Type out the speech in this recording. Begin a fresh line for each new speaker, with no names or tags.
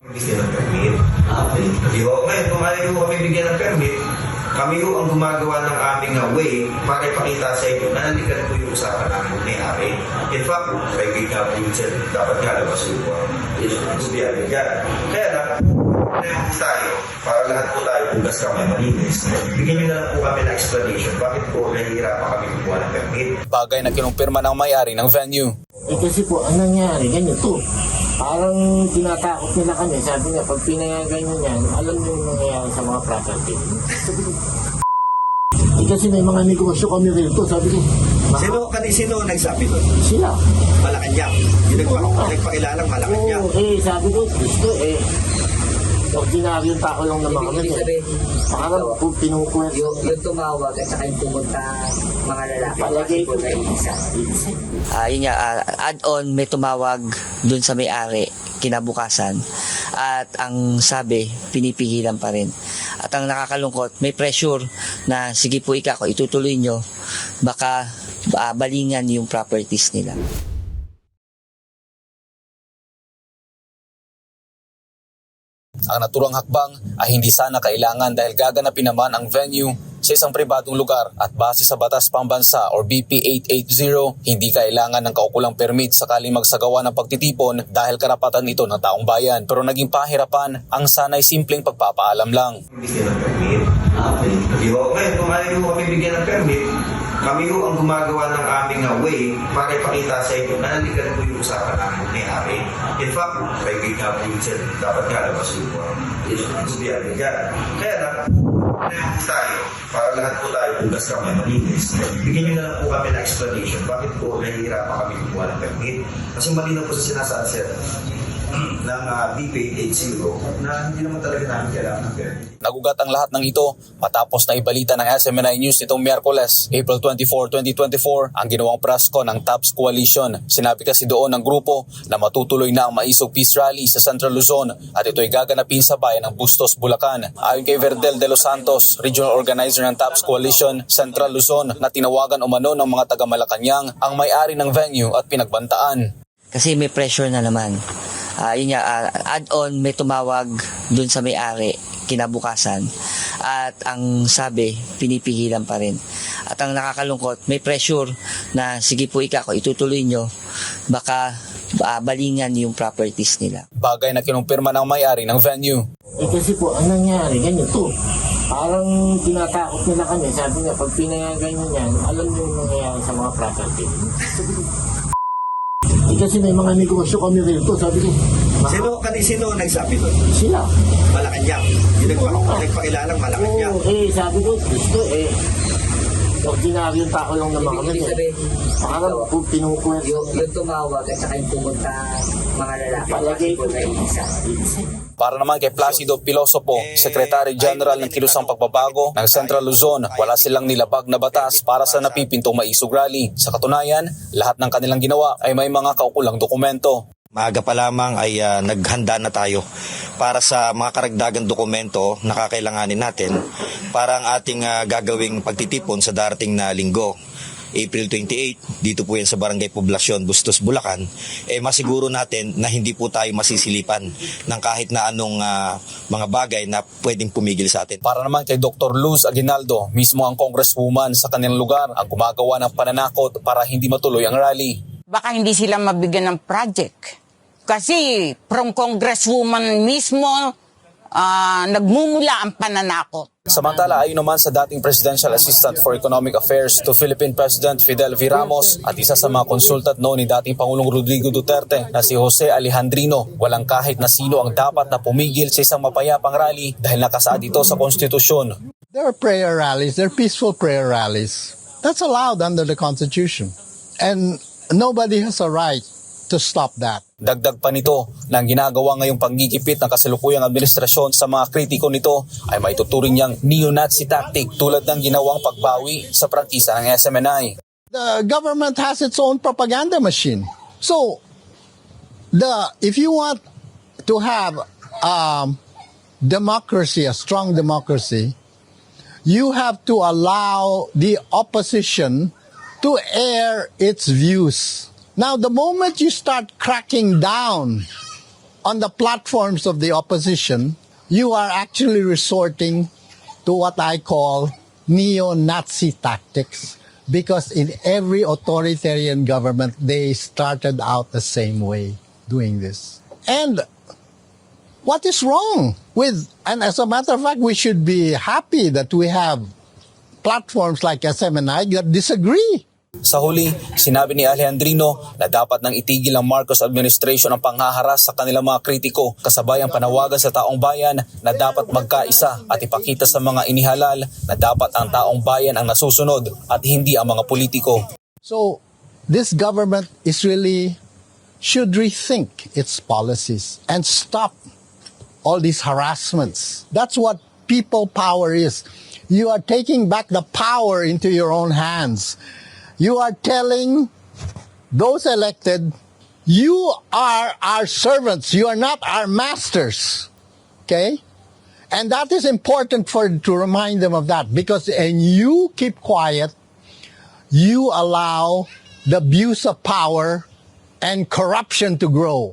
Bigyan ng permit. Okay. Ngayon, kung ayaw ko kami bigyan ng permit, kami ho ang gumagawa ng aming way para ipakita sa inyo na nalikan po yung usapan namin may-ari. In fact, may gig-up yung dapat kalabas yung subiyagan dyan. Kaya lang, po tayo, para lahat po tayo bugas kamay malinis. Bigyan nyo na lang po kami ng explanation bakit po nahihirapan kami kumuha ng permit.
Bagay na kinumpirma ng may-ari ng venue.
Kasi po, ang nangyari, ganito. Parang tinatakot nila kami. Sabi nga, pag pinayagan nyo yan, alam nyo yung nangyayari sa mga property. Sabi ko, kasi may mga negosyo kami rito. Sabi ko,
Sino nagsabi doon?
sila.
Malacanang. Yung nagpakilalang Malacanang.
Oo, sabi ko, gusto ordinaryong tao lang naman kami. Parang pinupuwet.
Yung tumawag at saka yung pumunta mga lalaki.
Palagay ko
na isa.
Yun nga, add-on may tumawag dun sa may-ari kinabukasan at ang sabi pinipigilan pa rin at ang nakakalungkot may pressure na sige po ikaw itutuloy nyo baka balingan yung properties nila.
Ang naturang hakbang ay hindi sana kailangan dahil gaganapin naman ang venue sa isang pribadong lugar at base sa Batas Pambansa or BP 880, hindi kailangan ng kaukulang permit sakaling magsagawa ng pagtitipon dahil karapatan ito ng taong bayan. Pero naging pahirapan ang sanay simpleng pagpapaalam lang.
Bigyan ng permit. Okay. Ngayon, kung ayaw ko kami bigyan ng permit, kami ho ang gumagawa ng aming way para ipakita sa inyo na nalikan po yung usapan namin may-ari. In fact, may gig-up yung dapat kalabas yung subiyagan dyan. Kaya lang, po tayo, para lahat po tayo bugas kamay malinis. Bigyan nyo na lang po kami ng explanation bakit po nahihirapan kami kumuha ng permit. Kasi malinaw po sa sinasaad, sir, ng BP 880 na hindi naman talaga namin kailangan ng permit.
Nagugat ang lahat ng ito matapos na ibalita ng SMNI News nitong Miyerkules, April 24, 2024, ang ginawang prasko ng TAPS Coalition. Sinabi kasi doon ng grupo na matutuloy na ang Maisog Peace Rally sa Central Luzon at ito'y gaganapin sa bayan ng Bustos, Bulacan. Ayon kay Verdel de los Santos, Regional Organizer ng TAPS Coalition, Central Luzon, na tinawagan umano ng mga taga-Malacanang ang may-ari ng venue at pinagbantaan.
Kasi may pressure na naman. Yun nga, add-on may tumawag dun sa may-ari kinabukasan at ang sabi pinipigilan pa rin at ang nakakalungkot may pressure na sige po ikaw itutuloy nyo baka balingan yung properties nila.
Bagay na kinumpirma ng may-ari ng venue.
kasi po, ang nangyari, ganito. Parang tinatakot nila kami. Sabi nga, pag pinayagan nyo yan, alam nyo yung nangyayari sa mga property. Sabi ko, kasi may mga negosyo kami rito. Sabi ko,
Sino nagsabi doon?
sila.
Malacanang. Yung nagpakilalang Malacanang.
Oo, sabi ko, gusto ordinaryong tao lang naman kami. Parang pinupuwet.
Yung tumawag at saka yung pumunta mga lalaki.
Palagay ko
na isa.
Para naman kay Placido Pilosopo, Secretary General ng Kilusang Pagbabago ng Central Luzon, wala silang nilabag na batas para sa napipintong Maisog Rally. Sa katunayan, lahat ng kanilang ginawa ay may mga kaukulang dokumento.
Maaga pa lamang ay naghanda na tayo para sa mga karagdagang dokumento na kakailanganin natin para ang ating gagawing pagtitipon sa darating na linggo. April 28, dito po yan sa Barangay Poblasyon, Bustos, Bulacan, masiguro natin na hindi po tayo masisilipan ng kahit na anong mga bagay na pwedeng pumigil sa atin.
Para naman kay Dr. Luz Aguinaldo, mismo ang congresswoman sa kanilang lugar ang gumagawa ng pananakot para hindi matuloy ang rally.
Baka hindi sila mabigyan ng project. Kasi from congresswoman mismo, nagmumula ang pananakot.
Samantala, ayon naman sa dating Presidential Assistant for Economic Affairs to Philippine President Fidel V. Ramos at isa sa mga consultant noon ni dating Pangulong Rodrigo Duterte na si Jose Alejandrino, walang kahit na sino ang dapat na pumigil sa isang mapayapang rally dahil nakasaad ito sa konstitusyon.
There are prayer rallies, there are peaceful prayer rallies. That's allowed under the Constitution. And nobody has a right to stop that.
Dagdag pa nito na ang ginagawa ngayong panggigipit ng kasalukuyang administrasyon sa mga kritiko nito ay maituturing niyang neo-Nazi tactic tulad ng ginawang pagbawi sa prangkisa ng SMNI.
The government has its own propaganda machine. So, if you want to have democracy, a strong democracy, you have to allow the opposition to air its views. Now, the moment you start cracking down on the platforms of the opposition, you are actually resorting to what I call neo-Nazi tactics. Because in every authoritarian government, they started out the same way doing this. And what is wrong with, and as a matter of fact, we should be happy that we have platforms like SMNI that disagree.
Sa huli, sinabi ni Alejandrino na dapat nang itigil ng Marcos administration ang panghaharas sa kanilang mga kritiko, kasabayang panawagan sa taong bayan na dapat magkaisa at ipakita sa mga inihalal na dapat ang taong bayan ang nasusunod at hindi ang mga politiko.
So, this government is really should rethink its policies and stop all these harassments. That's what people power is. You are taking back the power into your own hands. You are telling those elected, you are our servants. You are not our masters. Okay? And that is important to remind them of that, because and you keep quiet, you allow the abuse of power and corruption to grow.